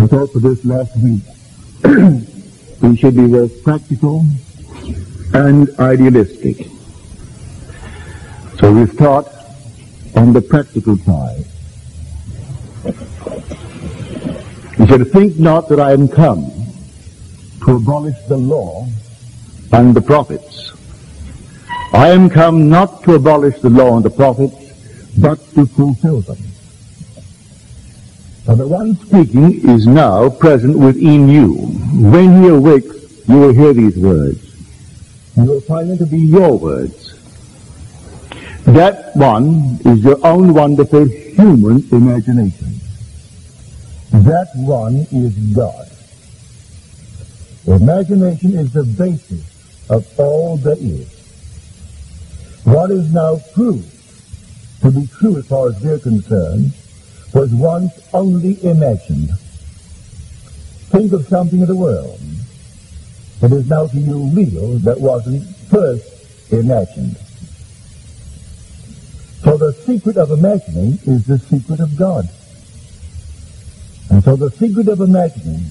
I thought for this last week we should be both practical and idealistic. So we start on the practical side. He said, "Think not that I am come to abolish the law and the prophets. I am come not to abolish the law and the prophets, but to fulfill them." Now the one speaking is now present within you. When he awakes, you will hear these words. You will find them to be your words. That one is your own wonderful human imagination. That one is God. Imagination is the basis of all that is. What is now proved to be true as far as they're concerned was once only imagined. Think of something of the world that is now to you real that wasn't first imagined. So the secret of imagining is the secret of God. And so the secret of imagining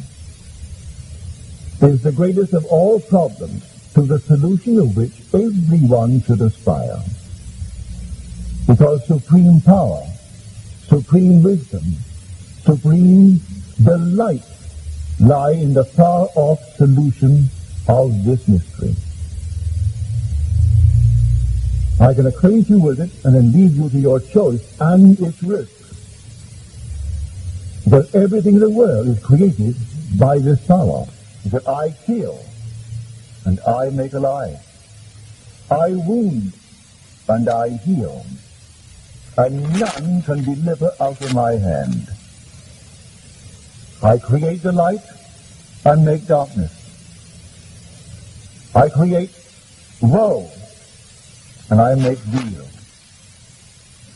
is the greatest of all problems, to the solution of which everyone should aspire. Because supreme power, supreme wisdom, supreme delight lie in the far-off solution of this mystery. I can acquaint you with it and then leave you to your choice and its risks. Because everything in the world is created by this power. That I kill and I make alive. I wound and I heal. And none can deliver out of my hand. I create the light and make darkness. I create woe and I make weal.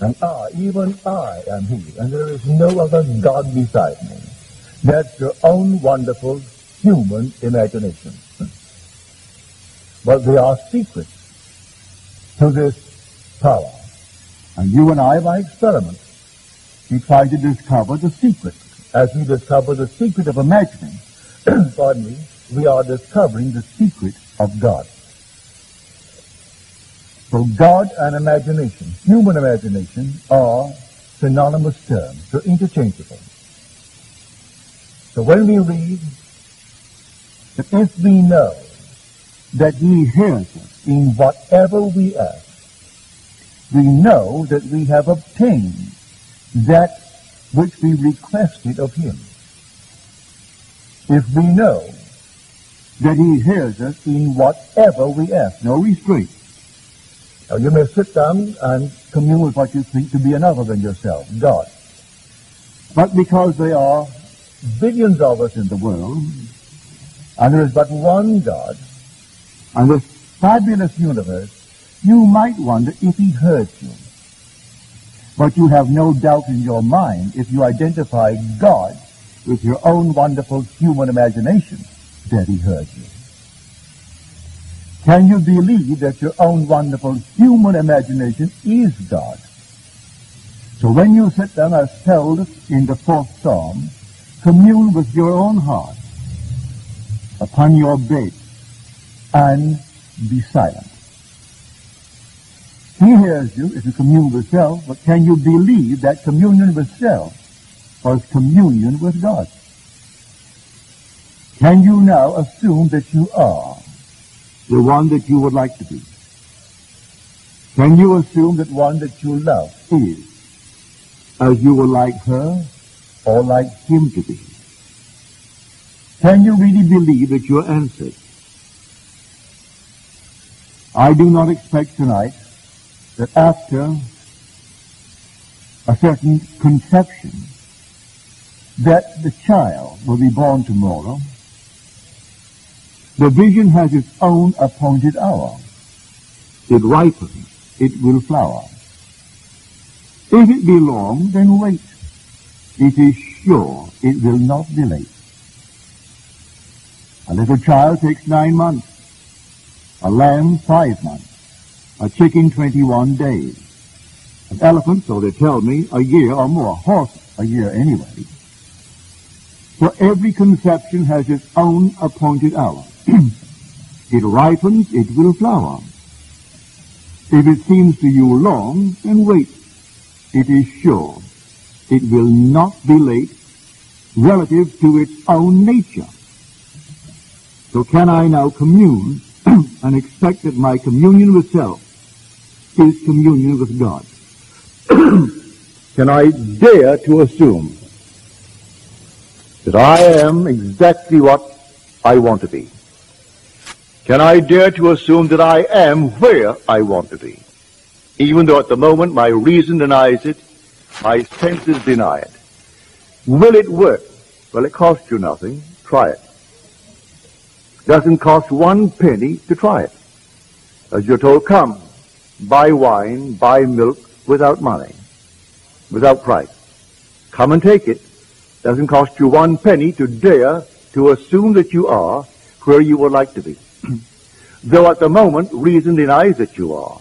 And I, even I, am He, and there is no other God beside me. That's your own wonderful human imagination. But there are secrets to this power. And you and I, by experiment, we try to discover the secret. As we discover the secret of imagining, pardon me, we are discovering the secret of God. So God and imagination, human imagination, are synonymous terms. They're interchangeable. So when we read that if we know that He hears us in whatever we ask, we know that we have obtained that which we requested of Him. If we know that He hears us in whatever we ask, no restraint. Now you may sit down and commune with what you think to be another than yourself, God. But because there are billions of us in the world, and there is but one God, and this fabulous universe, you might wonder if He heard you. But you have no doubt in your mind, if you identify God with your own wonderful human imagination, that He heard you. Can you believe that your own wonderful human imagination is God? So when you sit down as held in the 4th Psalm, commune with your own heart upon your bed and be silent. He hears you if you commune with self, but can you believe that communion with self was communion with God? Can you now assume that you are the one that you would like to be? Can you assume that one that you love is as you would like her or like him to be? Can you really believe that you're answered? I do not expect tonight that after a certain conception that the child will be born tomorrow. The vision has its own appointed hour. It ripens, it will flower. If it be long, then wait. It is sure it will not be late. A little child takes 9 months, a lamb 5 months, a chicken 21 days, an elephant, so they tell me, a year or more, a horse a year anyway. For every conception has its own appointed hour. It ripens, it will flower. If it seems to you long, then wait. It is sure. It will not be late relative to its own nature. So can I now commune and expect that my communion with self is communion with God? Can I dare to assume that I am exactly what I want to be? Can I dare to assume that I am where I want to be? Even though at the moment my reason denies it, my senses deny it. Will it work? Well, it costs you nothing. Try it. Doesn't cost 1 penny to try it. As you're told, come, buy wine, buy milk without money, without price. Come and take it. Doesn't cost you 1 penny to dare to assume that you are where you would like to be. Though at the moment, reason denies that you are.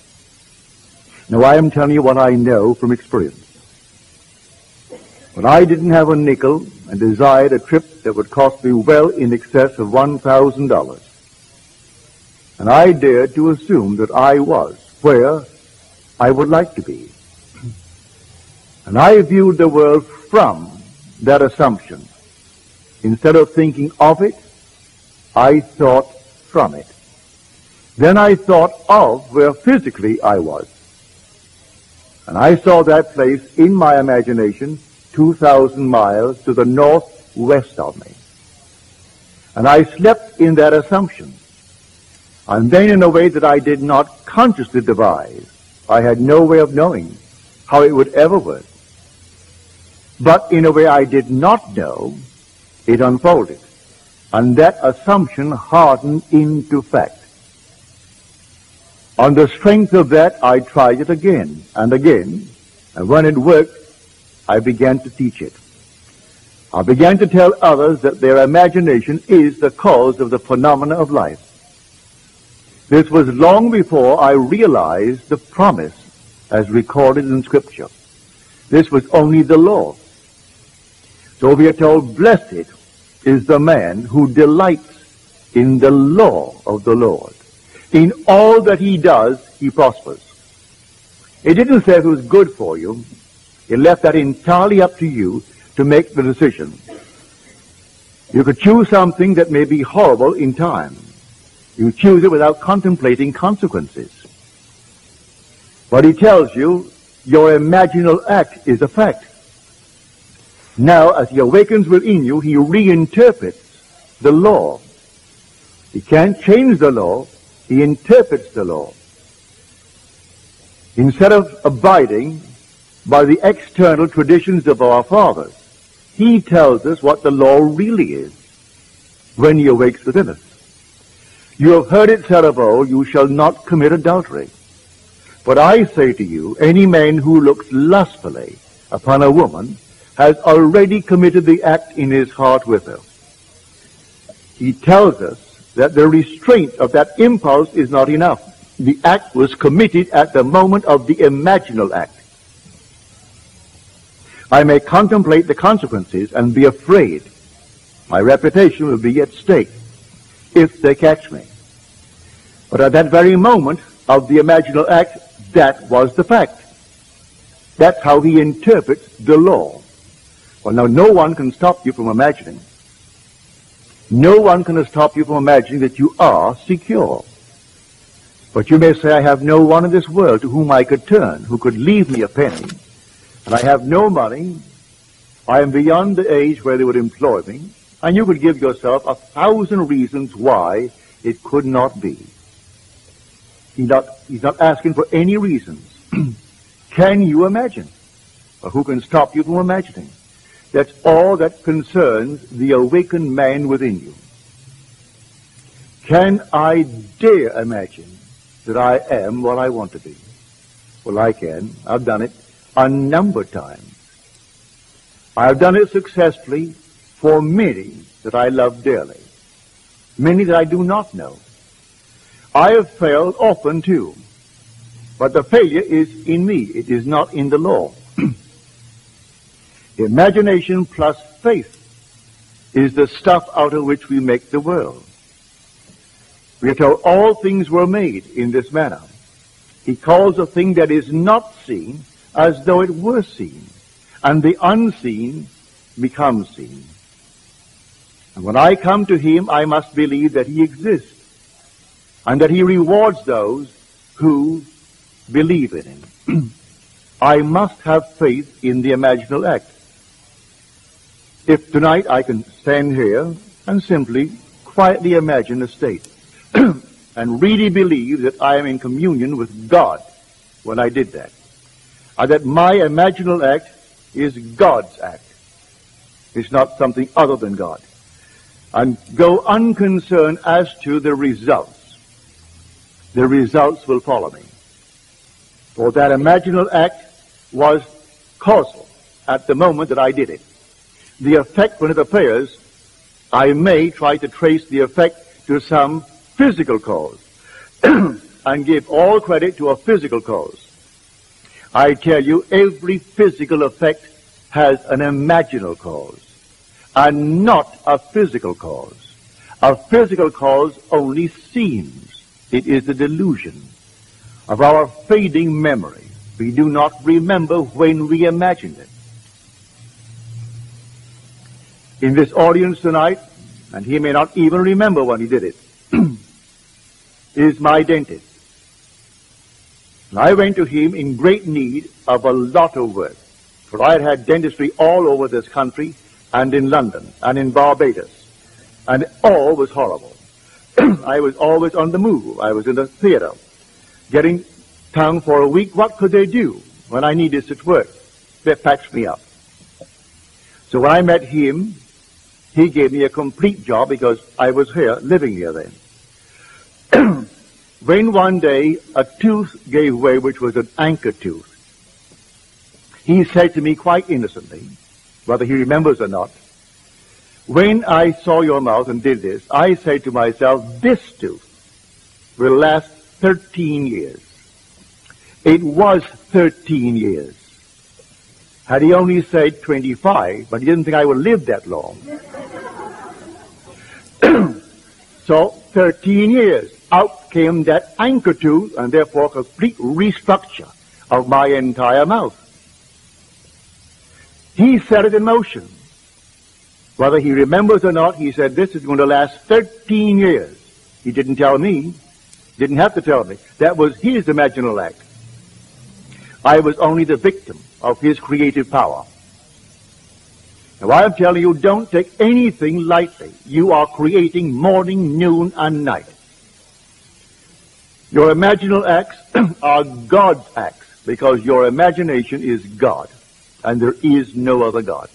Now, I am telling you what I know from experience. When I didn't have a nickel and desired a trip that would cost me well in excess of $1,000, and I dared to assume that I was where I would like to be, and I viewed the world from that assumption. Instead of thinking of it, I thought from it. Then I thought of where physically I was. And I saw that place in my imagination 2,000 miles to the northwest of me. And I slept in that assumption. And then in a way that I did not consciously devise, I had no way of knowing how it would ever work. But in a way I did not know, it unfolded. And that assumption hardened into fact. On the strength of that, I tried it again and again, and when it worked, I began to teach it. I began to tell others that their imagination is the cause of the phenomena of life. This was long before I realized the promise as recorded in Scripture. This was only the law. So we are told, blessed is the man who delights in the law of the Lord. In all that he does, he prospers. It didn't say if it was good for you. It left that entirely up to you to make the decision. You could choose something that may be horrible in time. You choose it without contemplating consequences. But he tells you, your imaginal act is a fact. Now, as he awakens within you, he reinterprets the law. He can't change the law. He interprets the law. Instead of abiding by the external traditions of our fathers, he tells us what the law really is when he awakes within us. You have heard it said of old, you shall not commit adultery. But I say to you, any man who looks lustfully upon a woman has already committed the act in his heart with her. He tells us that the restraint of that impulse is not enough. The act was committed at the moment of the imaginal act. I may contemplate the consequences and be afraid. My reputation will be at stake if they catch me. But at that very moment of the imaginal act, that was the fact. That's how he interprets the law. Well, now, no one can stop you from imagining. No one can stop you from imagining that you are secure. But you may say, I have no one in this world to whom I could turn, who could leave me a penny, and I have no money. I am beyond the age where they would employ me, and you could give yourself 1,000 reasons why it could not be. He's not asking for any reasons. Can you imagine? Or who can stop you from imagining? That's all that concerns the awakened man within you. Can I dare imagine that I am what I want to be? Well, I can. I've done it a number of times. I've done it successfully for many that I love dearly, many that I do not know. I have failed often too, but the failure is in me. It is not in the law. Imagination plus faith is the stuff out of which we make the world. We are told all things were made in this manner. He calls a thing that is not seen as though it were seen, and the unseen becomes seen. And when I come to him, I must believe that he exists, and that he rewards those who believe in him. I must have faith in the imaginal act. If tonight I can stand here and simply quietly imagine a state and really believe that I am in communion with God when I did that, and that my imaginal act is God's act. It's not something other than God. And go unconcerned as to the results. The results will follow me. For that imaginal act was causal at the moment that I did it. The effect, when it appears, I may try to trace the effect to some physical cause and give all credit to a physical cause. I tell you, every physical effect has an imaginal cause and not a physical cause. A physical cause only seems. It is the delusion of our fading memory. We do not remember when we imagined it. In this audience tonight, and he may not even remember when he did it, is my dentist. And I went to him in great need of a lot of work, for I had had dentistry all over this country and in London and in Barbados, and all was horrible. I was always on the move. I was in the theater, getting tongue for a week. What could they do when I needed such work? They patched me up. So when I met him, he gave me a complete job because I was here, living here then. When one day a tooth gave way, which was an anchor tooth, he said to me quite innocently, whether he remembers or not, when I saw your mouth and did this, I said to myself, this tooth will last 13 years. It was 13 years. Had he only said 25, but he didn't think I would live that long. So 13 years. Out came that anchor tooth, and therefore complete restructure of my entire mouth. He set it in motion. Whether he remembers or not, he said, this is going to last 13 years. He didn't tell me. Didn't have to tell me. That was his imaginal act. I was only the victim of his creative power. Now I'm telling you, don't take anything lightly. You are creating morning, noon, and night. Your imaginal acts are God's acts, because your imagination is God, and there is no other God.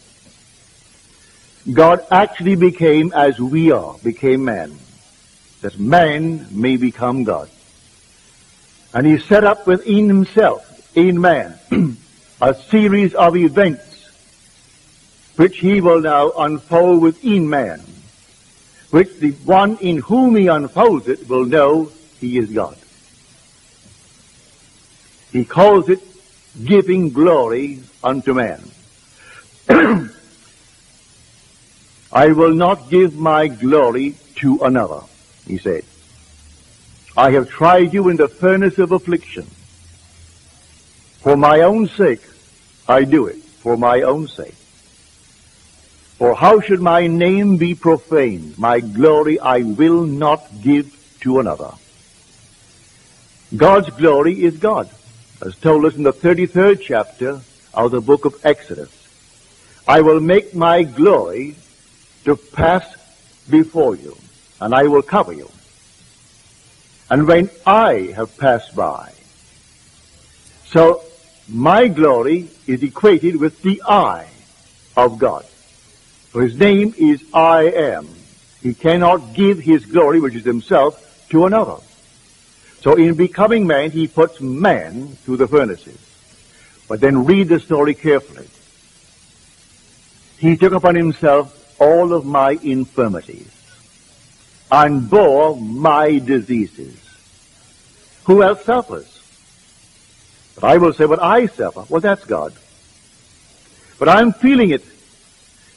God actually became as we are, became man, that man may become God. And he set up within himself, in man, a series of events which he will now unfold within man, which the one in whom he unfolds it will know he is God. He calls it giving glory unto man. I will not give my glory to another, he said. I have tried you in the furnace of affliction. For my own sake, I do it, for my own sake. For how should my name be profaned? My glory I will not give to another. God's glory is God, as told us in the 33rd chapter of the book of Exodus. I will make my glory to pass before you, and I will cover you. And when I have passed by, so my glory is equated with the I of God. For his name is I am. He cannot give his glory, which is himself, to another. So in becoming man, he puts man through the furnaces. But then read the story carefully. He took upon himself all of my infirmities and bore my diseases. Who else suffers? But I will say, what I suffer, well, that's God. But I'm feeling it.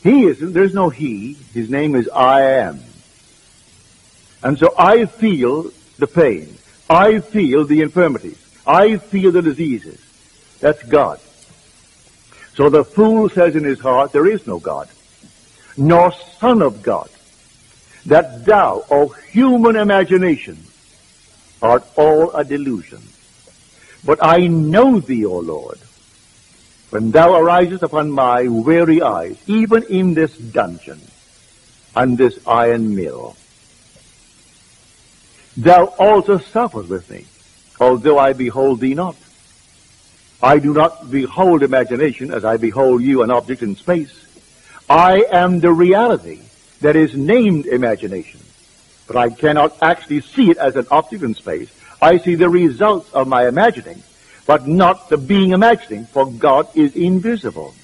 He isn't. There's no he. His name is I am. And so I feel the pain. I feel the infirmities. I feel the diseases. That's God. So the fool says in his heart, there is no God, nor Son of God, that thou, O human imagination, art all a delusion. But I know thee, O Lord, when thou arisest upon my weary eyes, even in this dungeon and this iron mill. Thou also sufferest with me, although I behold thee not. I do not behold imagination as I behold you, an object in space. I am the reality that is named imagination, but I cannot actually see it as an object in space. I see the results of my imagining, but not the being imagining, for God is invisible.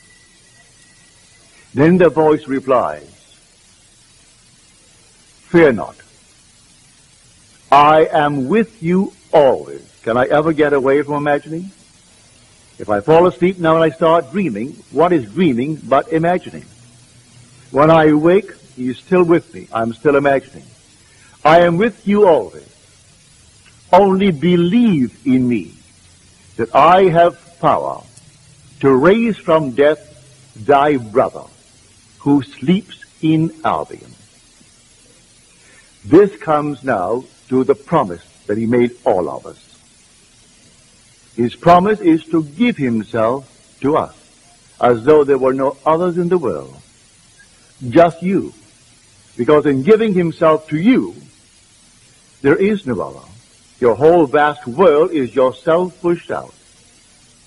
Then the voice replies, fear not. I am with you always. Can I ever get away from imagining? If I fall asleep now and I start dreaming, what is dreaming but imagining? When I wake, he is still with me. I'm still imagining. I am with you always. Only believe in me that I have power to raise from death thy brother who sleeps in Albion. This comes now to the promise that he made all of us. His promise is to give himself to us as though there were no others in the world, just you. Because in giving himself to you, there is no other. Your whole vast world is yourself pushed out.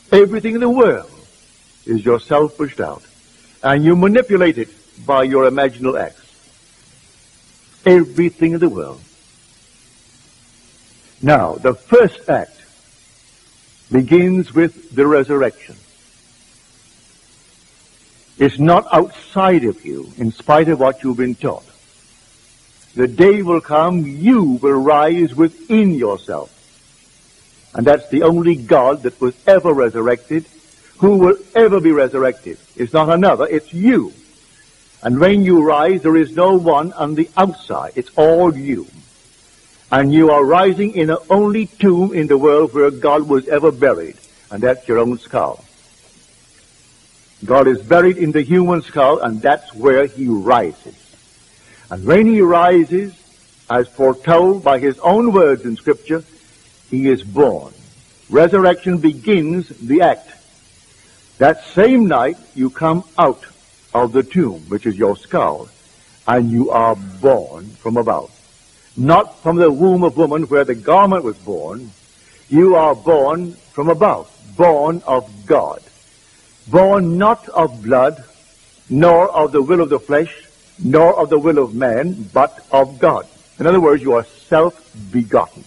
Everything in the world is yourself pushed out. And you manipulate it by your imaginal acts. Everything in the world. Now, the first act begins with the resurrection. It's not outside of you, in spite of what you've been taught. The day will come, you will rise within yourself. And that's the only God that was ever resurrected, who will ever be resurrected. It's not another, it's you. And when you rise, there is no one on the outside. It's all you. And you are rising in the only tomb in the world where God was ever buried, and that's your own skull. God is buried in the human skull, and that's where he rises. And when he rises, as foretold by his own words in Scripture, he is born. Resurrection begins the act. That same night, you come out of the tomb, which is your skull, and you are born from above. Not from the womb of woman where the garment was born. You are born from above, born of God. Born not of blood, nor of the will of the flesh, nor of the will of man, but of God. In other words, you are self-begotten.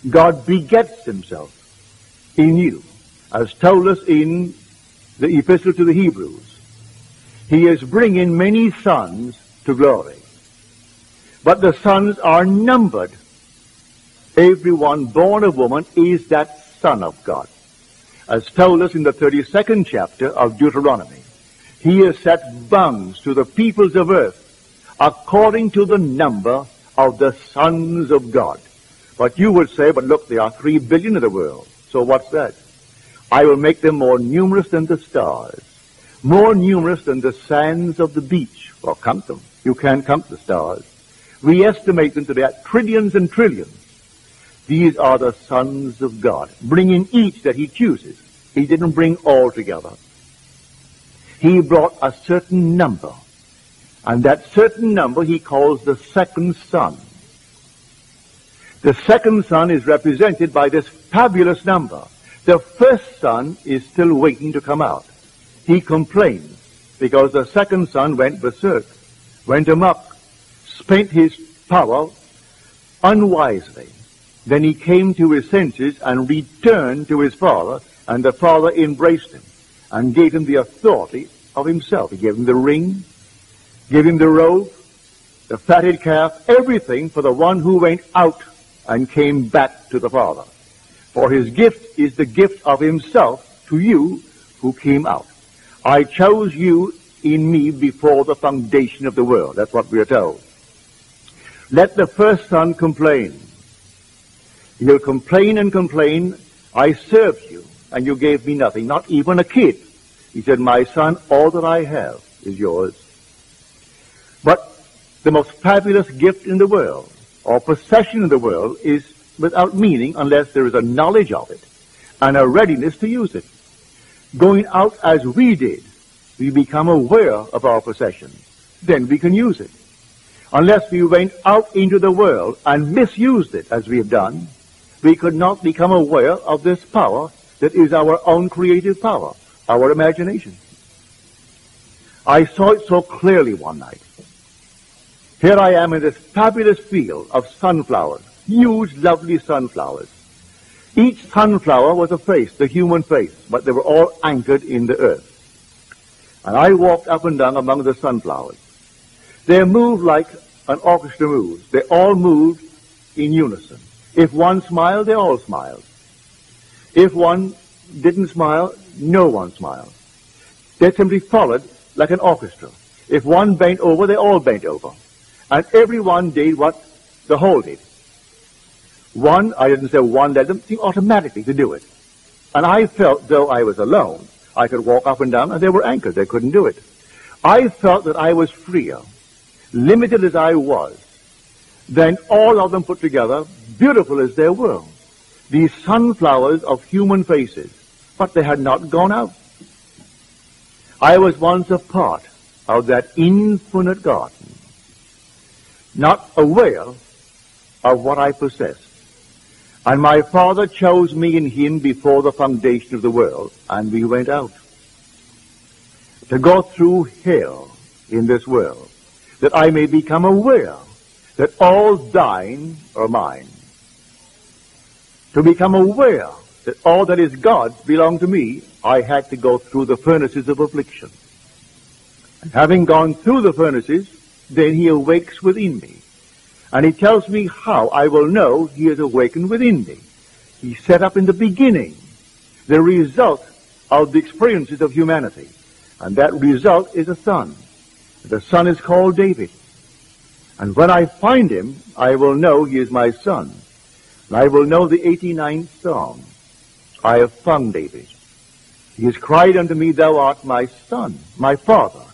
God begets himself in you, as told us in the epistle to the Hebrews. He is bringing many sons to glory. But the sons are numbered. Everyone born of woman is that son of God. As told us in the 32nd chapter of Deuteronomy, he has set bounds to the peoples of earth according to the number of the sons of God. But you would say, but look, there are 3 billion in the world. So what's that? I will make them more numerous than the stars, more numerous than the sands of the beach. Well, count them. You can't count the stars. We estimate them to be at trillions and trillions. These are the sons of God, bringing each that he chooses. He didn't bring all together. He brought a certain number, and that certain number he calls the second son. The second son is represented by this fabulous number. The first son is still waiting to come out. He complains because the second son went berserk, went amok, spent his power unwisely. Then he came to his senses and returned to his father, and the father embraced him and gave him the authority of himself. He gave him the ring, gave him the robe, the fatted calf, everything for the one who went out and came back to the Father. For his gift is the gift of himself to you who came out. I chose you in me before the foundation of the world. That's what we are told. Let the first son complain. He'll complain and complain. I served you, and you gave me nothing, not even a kid. He said, my son, all that I have is yours. But the most fabulous gift in the world, or possession in the world, is without meaning unless there is a knowledge of it and a readiness to use it. Going out as we did, we become aware of our possession. Then we can use it. Unless we went out into the world and misused it as we have done, we could not become aware of this power that is our own creative power, our imagination. I saw it so clearly one night. Here I am in this fabulous field of sunflowers, huge, lovely sunflowers. Each sunflower was a face, the human face, but they were all anchored in the earth. And I walked up and down among the sunflowers. They moved like an orchestra moves. They all moved in unison. If one smiled, they all smiled. If one didn't smile, no one smiled. They simply followed like an orchestra. If one bent over, they all bent over. And everyone did what the whole did. One, I didn't say one led them, seemed automatically to do it. And I felt, though I was alone, I could walk up and down, and they were anchored. They couldn't do it. I felt that I was freer, limited as I was, than all of them put together, beautiful as they were. These sunflowers of human faces, but they had not gone out. I was once a part of that infinite garden, not aware of what I possessed. And my Father chose me in him before the foundation of the world, and we went out to go through hell in this world, that I may become aware that all thine are mine. To become aware that all that is God's belonged to me, I had to go through the furnaces of affliction. And having gone through the furnaces, then he awakes within me. And he tells me how I will know he has awakened within me. He set up in the beginning the result of the experiences of humanity. And that result is a son. The son is called David. And when I find him, I will know he is my son. And I will know the 89th Psalm. I have found David. He has cried unto me, thou art my son, my father,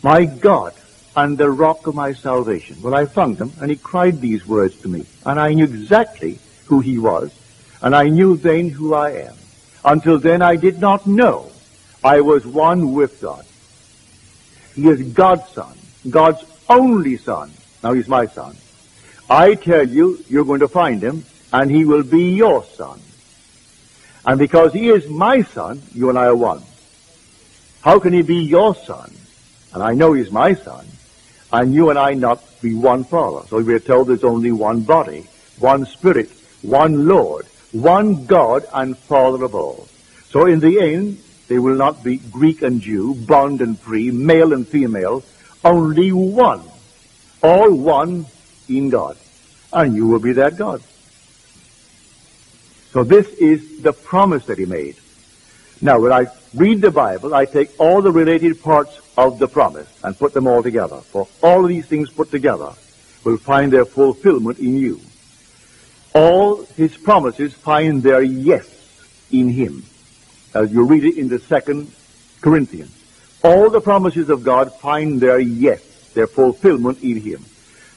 my God, and the rock of my salvation. Well, I found him, and he cried these words to me. And I knew exactly who he was, and I knew then who I am. Until then, I did not know I was one with God. He is God's son, God's only son. Now he's my son. I tell you, you're going to find him, and he will be your son. And because he is my son, you and I are one. How can he be your son? And I know he's my son, and you and I not be one Father. So we are told there's only one body, one Spirit, one Lord, one God and Father of all. So in the end, they will not be Greek and Jew, bond and free, male and female, only one. All one in God. And you will be that God. So this is the promise that he made. Now, when I read the Bible, I take all the related parts of the promise and put them all together. For all of these things put together will find their fulfillment in you. All his promises find their yes in him. As you read it in the 2 Corinthians. All the promises of God find their yes, their fulfillment in him.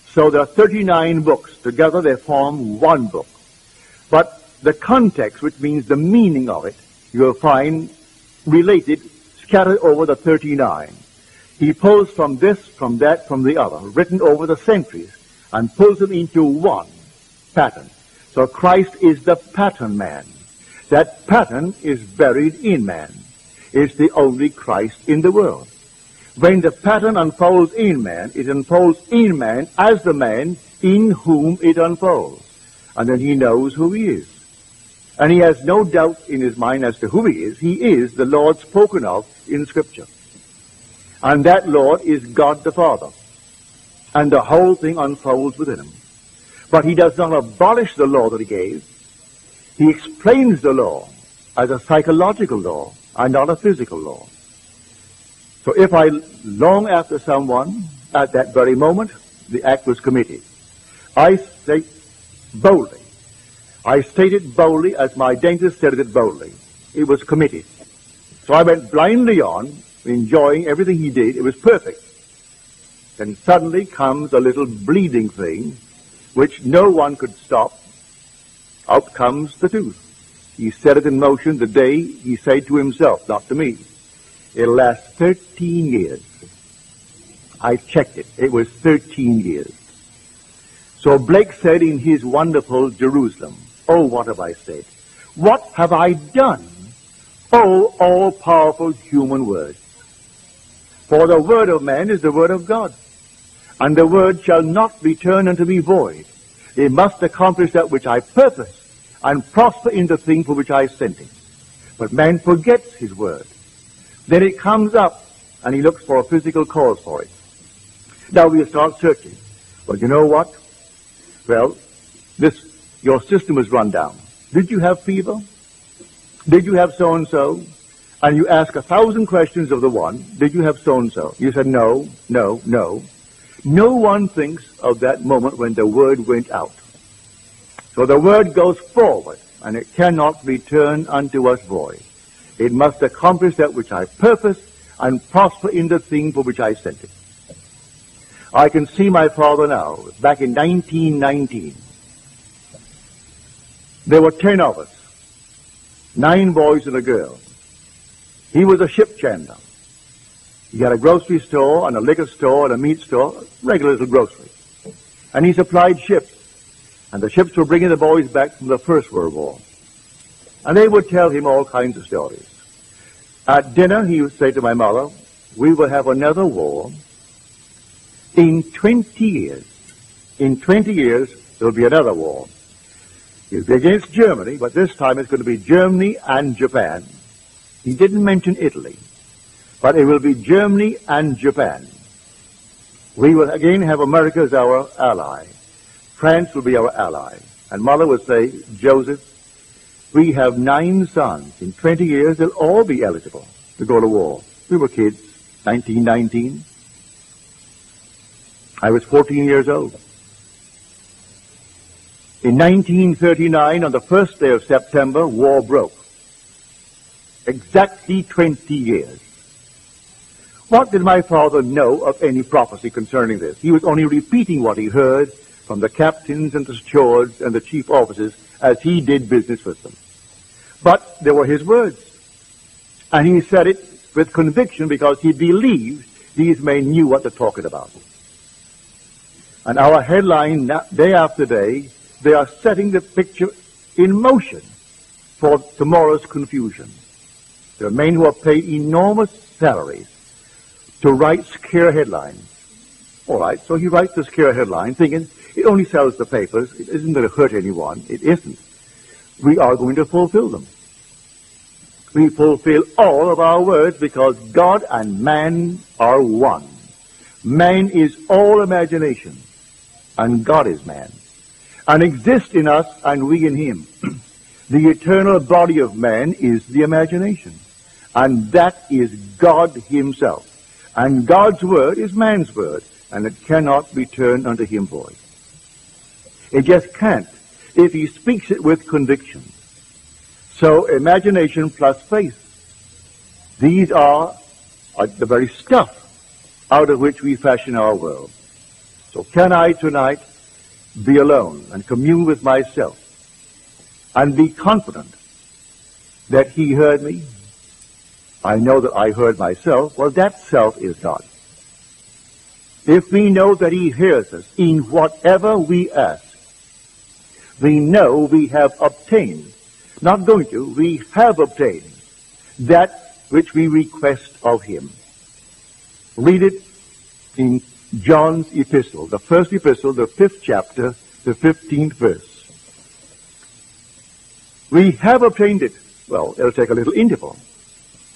So there are 39 books. Together they form one book. But the context, which means the meaning of it, you will find related, scattered over the 39. He pulls from this, from that, from the other, written over the centuries, and pulls them into one pattern. So Christ is the pattern man. That pattern is buried in man. It's the only Christ in the world. When the pattern unfolds in man, it unfolds in man as the man in whom it unfolds. And then he knows who he is. And he has no doubt in his mind as to who he is. He is the Lord spoken of in Scripture. And that Lord is God the Father. And the whole thing unfolds within him. But he does not abolish the law that he gave. He explains the law as a psychological law and not a physical law. So if I long after someone, at that very moment, the act was committed. I state boldly. I stated boldly as my dentist stated it boldly. It was committed. So I went blindly on, enjoying everything he did. It was perfect. Then suddenly comes a little bleeding thing, which no one could stop. Out comes the tooth. He set it in motion the day he said to himself, not to me. It'll last 13 years. I checked it. It was 13 years. So Blake said in his wonderful Jerusalem, oh, what have I said? What have I done? Oh, all-powerful human words. For the word of man is the word of God, and the word shall not return unto me void. It must accomplish that which I purpose, and prosper in the thing for which I sent it. But man forgets his word. Then it comes up, and he looks for a physical cause for it. Now we'll start searching. Well, you know what? Well, your system is run down. Did you have fever? Did you have so-and-so? And you ask 1,000 questions of the one. Did you have so-and-so? You said no, no, no. No one thinks of that moment when the word went out. So the word goes forward, and it cannot return unto us void. It must accomplish that which I purpose and prosper in the thing for which I sent it. I can see my father now, back in 1919. There were 10 of us, 9 boys and a girl. He was a ship chandler. He had a grocery store and a liquor store and a meat store, regular little grocery. And he supplied ships. And the ships were bringing the boys back from the First World War. And they would tell him all kinds of stories. At dinner, he would say to my mother, we will have another war in 20 years. In 20 years, there will be another war. It will be against Germany, but this time it's going to be Germany and Japan. He didn't mention Italy, but it will be Germany and Japan. We will again have America as our ally. France will be our ally. And Mother would say, Joseph, we have 9 sons. In 20 years, they'll all be eligible to go to war. We were kids, 1919. I was 14 years old. In 1939, on the first day of September, war broke. Exactly 20 years. What did my father know of any prophecy concerning this? He was only repeating what he heard from the captains and the stewards and the chief officers as he did business with them. But they were his words. And he said it with conviction because he believed these men knew what they're talking about. And our headline, day after day, they are setting the picture in motion for tomorrow's confusion. There are men who are paid enormous salaries to write scare headlines. All right, so he writes the scare headline thinking it only sells the papers. It isn't going to hurt anyone. It isn't. We are going to fulfill them. We fulfill all of our words because God and man are one. Man is all imagination, and God is man, and exists in us and we in him. The eternal body of man is the imagination, and that is God himself. And God's word is man's word, and it cannot return unto him void. It just can't if he speaks it with conviction. So imagination plus faith, these are the very stuff out of which we fashion our world. So can I tonight be alone and commune with myself and be confident that he heard me? I know that I heard myself. Well, that self is God. If we know that he hears us in whatever we ask, we know we have obtained, not going to, we have obtained that which we request of him. Read it in John's epistle, the first epistle, the 5th chapter, the 15th verse. We have obtained it. Well, it'll take a little interval.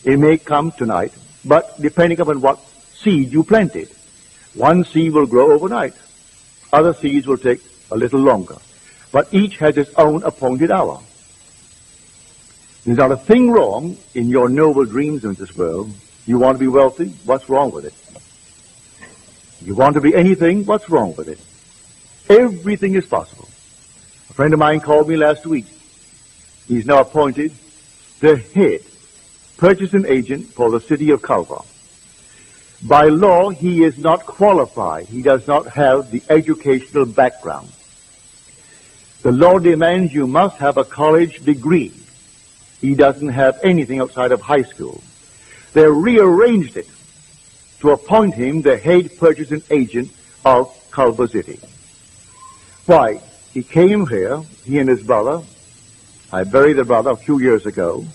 It may come tonight, but depending upon what seed you planted. One seed will grow overnight. Other seeds will take a little longer. But each has its own appointed hour. There's not a thing wrong in your noble dreams in this world You want to be wealthy? What's wrong with it? You want to be anything? What's wrong with it? Everything is possible. A friend of mine called me last week. He's now appointed the head purchasing agent for the city of Culver. By law, he is not qualified. He does not have the educational background. The law demands you must have a college degree. He doesn't have anything outside of high school. They rearranged it to appoint him the head purchasing agent of Culver City. Why? He came here, he and his brother. I buried the brother a few years ago.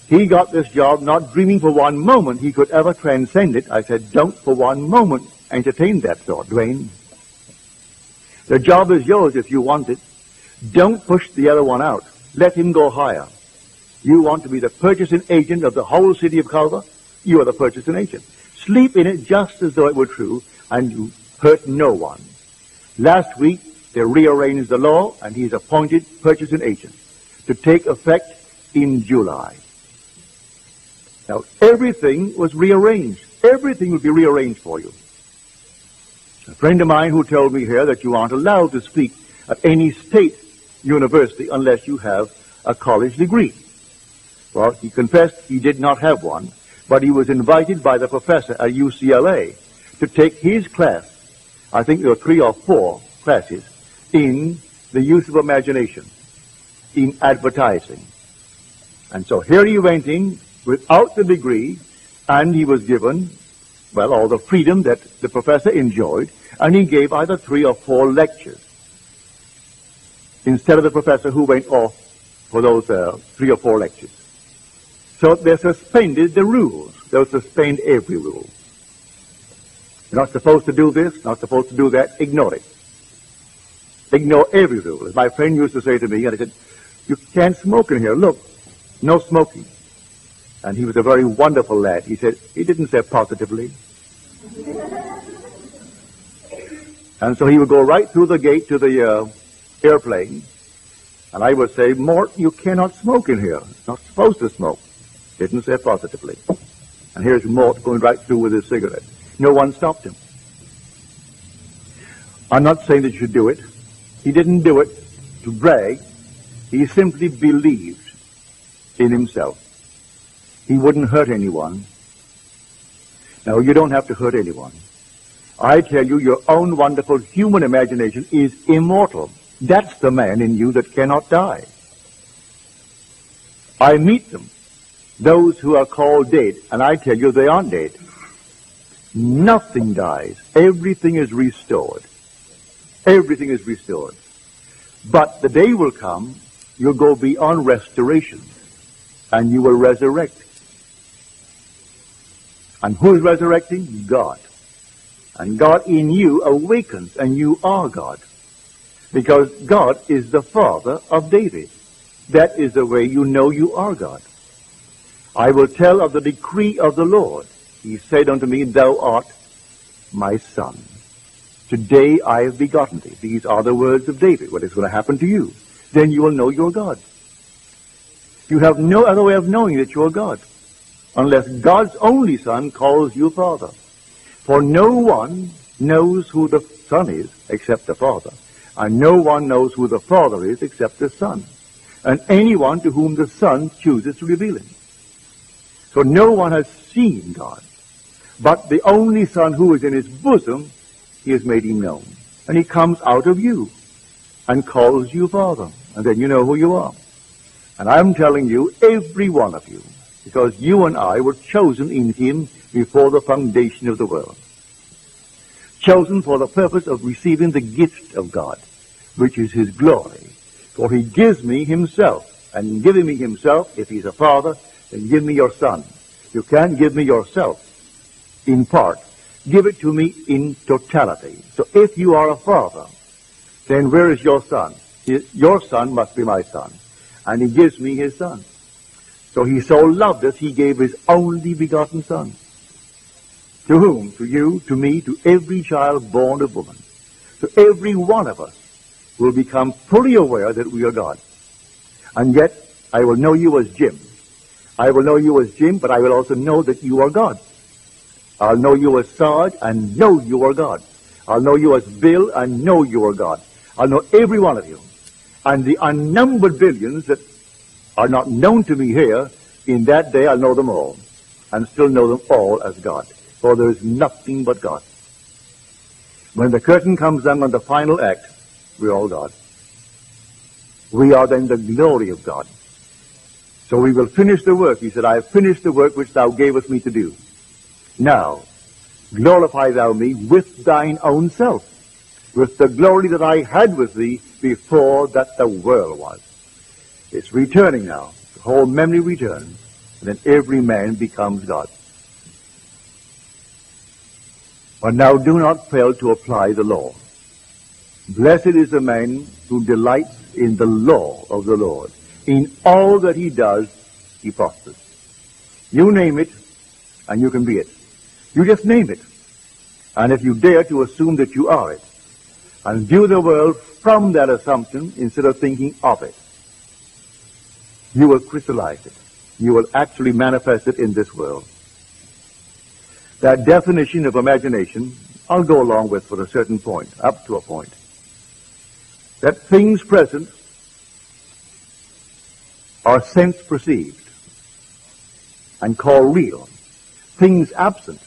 He got this job not dreaming for one moment he could ever transcend it. I said, don't for one moment entertain that thought, Dwayne. The job is yours if you want it. Don't push the other one out. Let him go higher. You want to be the purchasing agent of the whole city of Culver? You are the purchasing agent. Sleep in it just as though it were true, and you hurt no one. Last week, they rearranged the law, and he's appointed purchasing agent to take effect in July. Now, everything was rearranged. Everything will be rearranged for you. A friend of mine who told me here that you aren't allowed to speak at any state university unless you have a college degree. Well, he confessed he did not have one, but he was invited by the professor at UCLA to take his class. I think there were 3 or 4 classes in the use of imagination, in advertising. And so here he went in without the degree, and he was given, well, all the freedom that the professor enjoyed, and he gave either 3 or 4 lectures instead of the professor who went off for those 3 or 4 lectures. So they suspended the rules. They'll suspend every rule. You're not supposed to do this, not supposed to do that. Ignore it. Ignore every rule. As my friend used to say to me, and I said, you can't smoke in here. Look, no smoking. And he was a very wonderful lad. He said, he didn't say positively. And so he would go right through the gate to the airplane, and I would say, Mort, you cannot smoke in here. You're not supposed to smoke. Didn't say positively. And here's Mort going right through with his cigarette. No one stopped him. I'm not saying that you should do it. He didn't do it to brag. He simply believed in himself. He wouldn't hurt anyone. No, you don't have to hurt anyone. I tell you, your own wonderful human imagination is immortal. That's the man in you that cannot die. I meet them, those who are called dead, and I tell you they aren't dead. Nothing dies. Everything is restored. Everything is restored. But the day will come, you'll go beyond restoration, and you will resurrect. And who is resurrecting? God. And God in you awakens, and you are God. Because God is the Father of David. That is the way you know you are God. I will tell of the decree of the Lord. He said unto me, thou art my son. Today I have begotten thee. These are the words of David. What is going to happen to you? Then you will know you're God. You have no other way of knowing that you're God, unless God's only Son calls you Father. For no one knows who the Son is except the Father, and no one knows who the Father is except the Son, and anyone to whom the Son chooses to reveal him. So no one has seen God, but the only Son who is in his bosom, he has made him known. And he comes out of you and calls you Father, and then you know who you are. And I'm telling you, every one of you, because you and I were chosen in him before the foundation of the world. Chosen for the purpose of receiving the gift of God, which is his glory. For he gives me himself, and in giving me himself, if he's a father, then give me your son. You can't give me yourself in part. Give it to me in totality. So if you are a father, then where is your son? Your son must be my son. And he gives me his son. So he so loved us, he gave his only begotten son. To whom? To you, to me, to every child born of woman. So every one of us will become fully aware that we are God. And yet, I will know you as Jim. I will know you as Jim, but I will also know that you are God. I'll know you as Sarge and know you are God. I'll know you as Bill and know you are God. I'll know every one of you. And the unnumbered billions that are not known to me here, in that day I'll know them all, and still know them all as God. For there is nothing but God. When the curtain comes down on the final act, we're all God. We are then the glory of God. So we will finish the work. He said, I have finished the work which thou gavest me to do. Now, glorify thou me with thine own self, with the glory that I had with thee before that the world was. It's returning now. The whole memory returns, and then every man becomes God. But now do not fail to apply the law. Blessed is the man who delights in the law of the Lord. In all that he does, he prospers. You name it, and you can be it. You just name it. And if you dare to assume that you are it, and view the world from that assumption instead of thinking of it, you will crystallize it. You will actually manifest it in this world. That definition of imagination, I'll go along with for a certain point, up to a point. That things present are sense perceived and called real. Things absent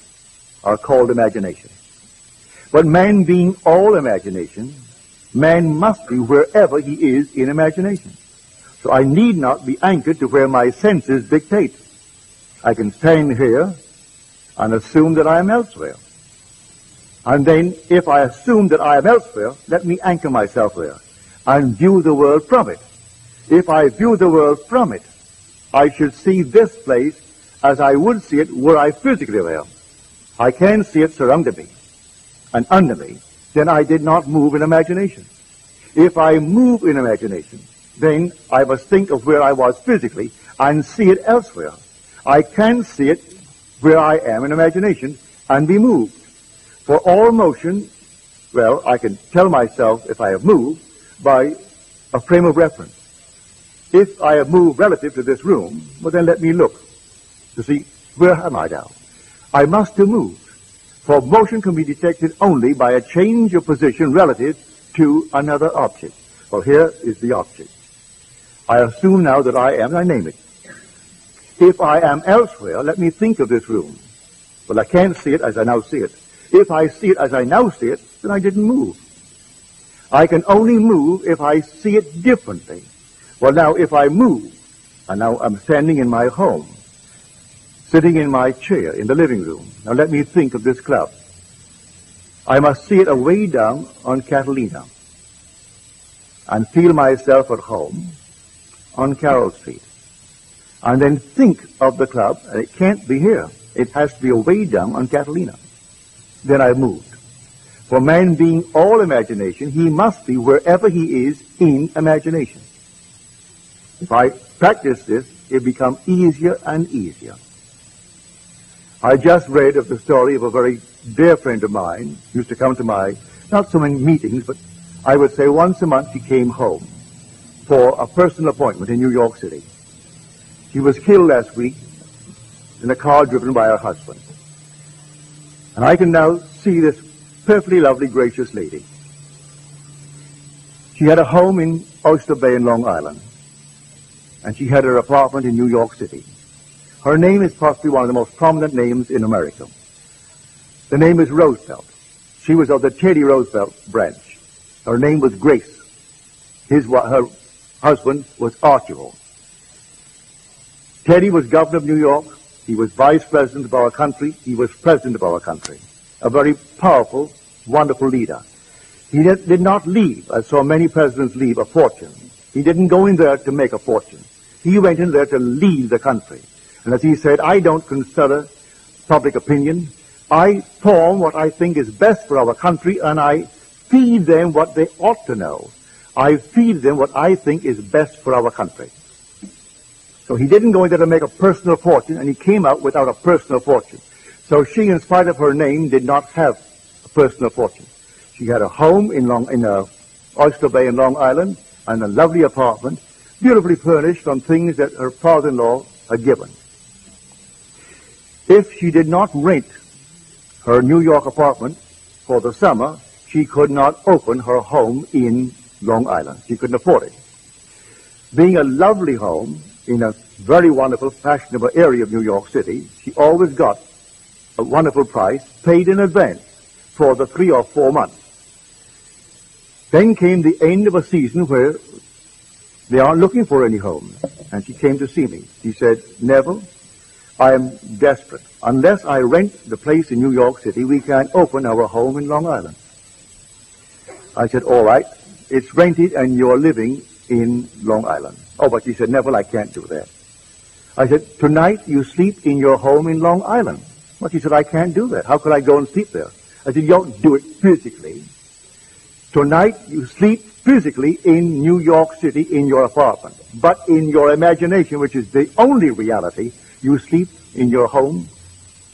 are called imagination. But man being all imagination, man must be wherever he is in imagination. So I need not be anchored to where my senses dictate. I can stand here and assume that I am elsewhere. And then, if I assume that I am elsewhere, let me anchor myself there and view the world from it. If I view the world from it, I should see this place as I would see it were I physically there. I can see it surrounding me and under me. Then I did not move in imagination. If I move in imagination, then I must think of where I was physically and see it elsewhere. I can see it where I am in imagination and be moved. For all motion, well, I can tell myself if I have moved by a frame of reference. If I have moved relative to this room, well, then let me look to see where am I now. I must have moved. For motion can be detected only by a change of position relative to another object. Well, here is the object. I assume now that I am, and I name it. If I am elsewhere, let me think of this room. Well, I can't see it as I now see it. If I see it as I now see it, then I didn't move. I can only move if I see it differently. Well, now, if I move, and now I'm standing in my home, sitting in my chair in the living room. Now let me think of this club. I must see it away down on Catalina and feel myself at home on Carroll Street. And then think of the club, and it can't be here. It has to be away down on Catalina. Then I've moved. For man being all imagination, he must be wherever he is in imagination. If I practice this, it becomes easier and easier. I just read of the story of a very dear friend of mine, who used to come to my, not so many meetings, but I would say once a month he came home for a personal appointment in New York City. She was killed last week in a car driven by her husband. And I can now see this perfectly lovely, gracious lady. She had a home in Oyster Bay in Long Island, and she had her apartment in New York City. Her name is possibly one of the most prominent names in America. The name is Roosevelt. She was of the Teddy Roosevelt branch. Her name was Grace. Her husband was Archibald. Teddy was governor of New York. He was vice president of our country. He was president of our country. A very powerful, wonderful leader. He did not leave, as so many presidents leave, a fortune. He didn't go in there to make a fortune. He went in there to lead the country. And as he said, I don't consider public opinion. I form what I think is best for our country, and I feed them what they ought to know. I feed them what I think is best for our country. So he didn't go in there to make a personal fortune, and he came out without a personal fortune. So she, in spite of her name, did not have a personal fortune. She had a home in Oyster Bay in Long Island, and a lovely apartment, beautifully furnished from things that her father-in-law had given. If she did not rent her New York apartment for the summer, she could not open her home in Long Island. She couldn't afford it. Being a lovely home in a very wonderful, fashionable area of New York City, she always got a wonderful price paid in advance for the 3 or 4 months. Then came the end of a season where they aren't looking for any home, and she came to see me. She said, Neville, I am desperate. Unless I rent the place in New York City, we can't open our home in Long Island. I said, all right, it's rented and you're living in Long Island. Oh, but she said, Neville, I can't do that. I said, tonight you sleep in your home in Long Island. Well, she said, I can't do that. How could I go and sleep there? I said, you don't do it physically. Tonight you sleep physically in New York City in your apartment. But in your imagination, which is the only reality, you sleep in your home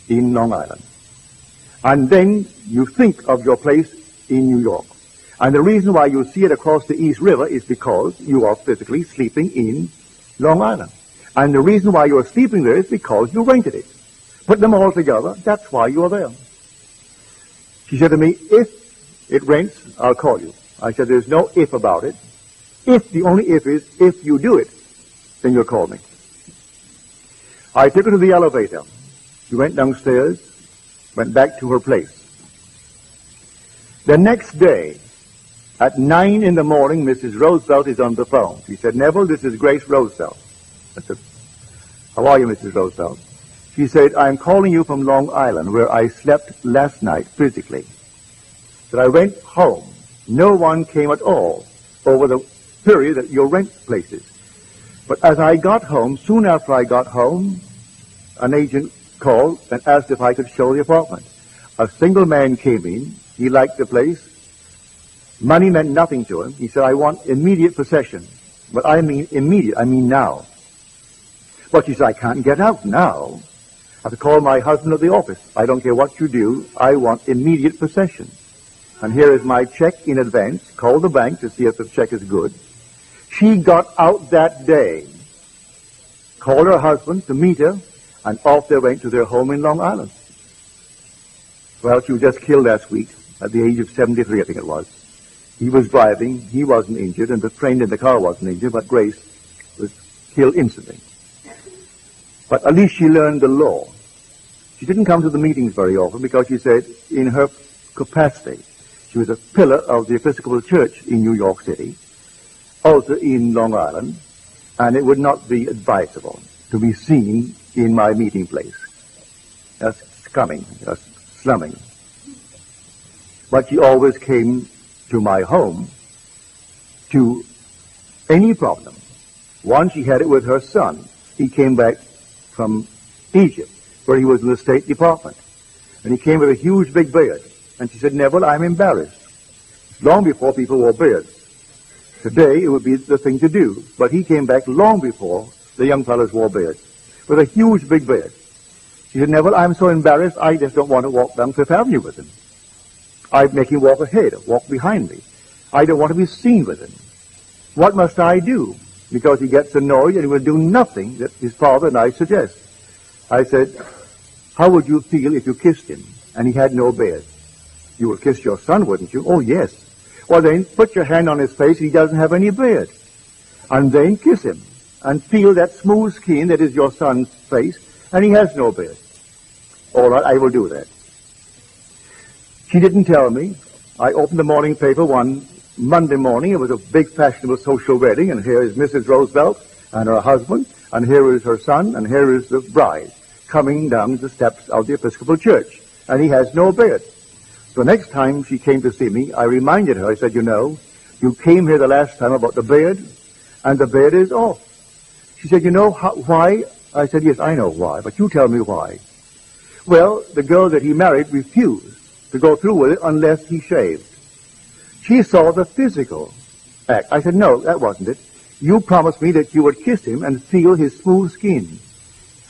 in Long Island. And then you think of your place in New York. And the reason why you see it across the East River is because you are physically sleeping in Long Island. And the reason why you're sleeping there is because you rented it. Put them all together, that's why you're there. She said to me, if it rents, I'll call you. I said, there's no if about it. If, the only if is, if you do it, then you'll call me. I took her to the elevator. She went downstairs, went back to her place. The next day, at 9 in the morning, Mrs. Roosevelt is on the phone. She said, Neville, this is Grace Roosevelt. I said, how are you, Mrs. Roosevelt? She said, I'm calling you from Long Island, where I slept last night physically. That I went home. No one came at all over the period that your rent places. But as I got home, soon after I got home, an agent called and asked if I could show the apartment. A single man came in. He liked the place. Money meant nothing to him. He said, I want immediate possession. But I mean immediate. I mean now. But she said, I can't get out now. I have to call my husband at the office. I don't care what you do. I want immediate possession. And here is my check in advance. Call the bank to see if the check is good. She got out that day, called her husband to meet her, and off they went to their home in Long Island. Well, she was just killed last week at the age of 73, I think it was. He was driving. He wasn't injured, and the friend in the car wasn't injured, but Grace was killed instantly. But at least she learned the law. She didn't come to the meetings very often because she said in her capacity, she was a pillar of the Episcopal Church in New York City, also in Long Island, and it would not be advisable to be seen in my meeting place. That's scumming, that's slumming. But she always came to my home to any problem. Once she had it with her son. He came back from Egypt, where he was in the State Department. And he came with a huge big beard. And she said, Neville, I'm embarrassed. Long before people wore beards. Today, it would be the thing to do. But he came back long before the young fellows wore beards, with a huge big beard. She said, Neville, I'm so embarrassed, I just don't want to walk down Fifth Avenue with him. I'd make him walk ahead, walk behind me. I don't want to be seen with him. What must I do? Because he gets annoyed and he will do nothing that his father and I suggest. I said, how would you feel if you kissed him and he had no beard? You would kiss your son, wouldn't you? Oh, yes. Well, then, put your hand on his face, he doesn't have any beard. And then kiss him and feel that smooth skin that is your son's face, and he has no beard. All right, I will do that. She didn't tell me. I opened the morning paper one Monday morning. It was a big fashionable social wedding, and here is Mrs. Roosevelt and her husband, and here is her son, and here is the bride coming down the steps of the Episcopal Church, and he has no beard. So next time she came to see me, I reminded her, I said, you know, you came here the last time about the beard, and the beard is off. She said, you know why? I said, yes, I know why, but you tell me why. Well, the girl that he married refused to go through with it unless he shaved. She saw the physical act. I said, no, that wasn't it. You promised me that you would kiss him and feel his smooth skin.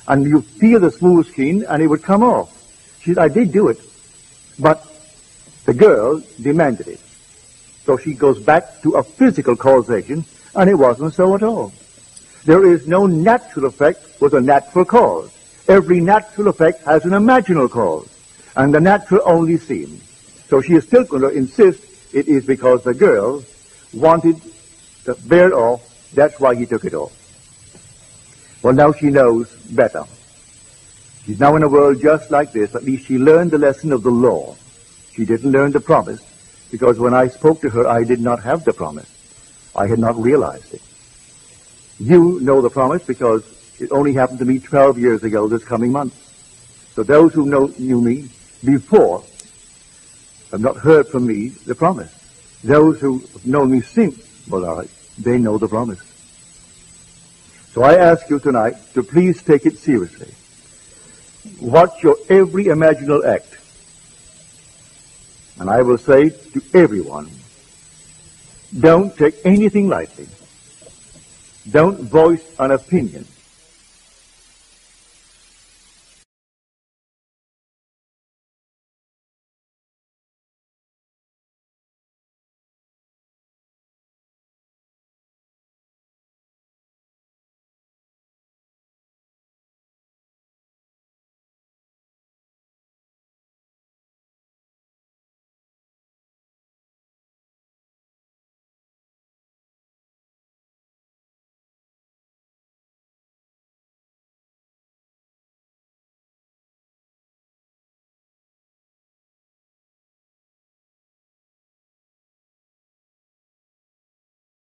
And you feel the smooth skin and it would come off. She said, I did do it. But the girl demanded it. So she goes back to a physical causation, and it wasn't so at all. There is no natural effect with a natural cause. Every natural effect has an imaginal cause, and the natural only seems. So she is still going to insist it is because the girl wanted to bear it off, that's why he took it off. Well, now she knows better. She's now in a world just like this. At least she learned the lesson of the law. She didn't learn the promise, because when I spoke to her, I did not have the promise. I had not realized it. You know the promise because it only happened to me 12 years ago this coming month. So those who knew me before have not heard from me the promise. Those who have known me since, well, they know the promise. So I ask you tonight to please take it seriously. Watch your every imaginal act. And I will say to everyone, don't take anything lightly. Don't voice an opinion.